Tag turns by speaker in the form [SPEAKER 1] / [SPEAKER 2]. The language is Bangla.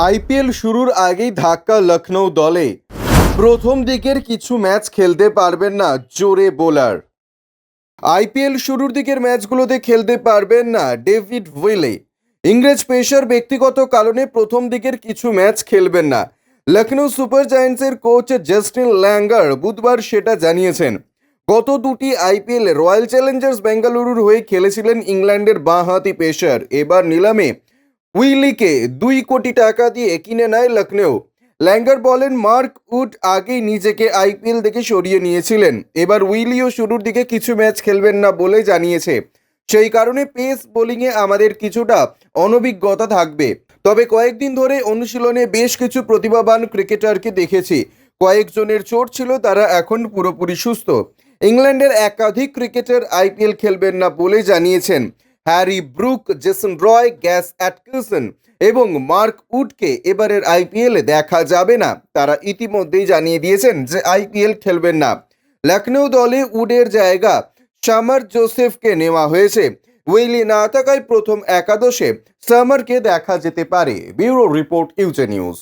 [SPEAKER 1] আইপিএল শুরুর আগেই ধাক্কা লখনৌ দলে। প্রথম দিকের কিছু ম্যাচ খেলতে পারবেন না জোরে বোলার। আইপিএল শুরুর দিকের ম্যাচগুলোতে খেলতে পারবেন না ডেভিড ভিলে। ইংরেজ পেসার ব্যক্তিগত কারণে প্রথম দিকের কিছু ম্যাচ খেলবেন না। লখনৌ সুপার জায়ান্টসের কোচ জাস্টিন ল্যাঙ্গার বুধবার সেটা জানিয়েছেন। গত দুটি আইপিএলে রয়্যাল চ্যালেঞ্জার্স বেঙ্গালুরুর হয়ে খেলেছিলেন ইংল্যান্ডের বাঁহাতি পেসার। এবার নিলামে উইলিকে 2 কোটি টাকা দিয়ে কিনে নেয় লখনৌ। ল্যাঙ্গার বলেন, মার্ক উড আগেই নিজেকে আইপিএল থেকে সরিয়ে নিয়েছিলেন। এবার উইলিও শুরুর দিকে কিছু ম্যাচ খেলবেন না বলে জানিয়েছে। সেই কারণে পেস বোলিংয়ে আমাদের কিছুটা অনভিজ্ঞতা থাকবে। তবে কয়েকদিন ধরে অনুশীলনে বেশ কিছু প্রতিভাবান ক্রিকেটারকে দেখেছি। কয়েকজনের চোট ছিল, তারা এখন পুরোপুরি সুস্থ। ইংল্যান্ডের একাধিক ক্রিকেটার আইপিএল খেলবেন না বলে জানিয়েছেন। Harry Brook, Jason Roy, gas Atkinson এবং মার্ক উডকে এবারের আইপিএলে দেখা যাবে না। তারা ইতিমধ্যেই জানিয়ে দিয়েছেন যে আইপিএল খেলবেন না। লখনৌ দলে উডের জায়গা সামার জোসেফকে নেওয়া হয়েছে। উইলি না থাকায় প্রথম একাদশে সামারকে দেখা যেতে পারে। ব্যুরো রিপোর্ট, ইউজে নিউজ।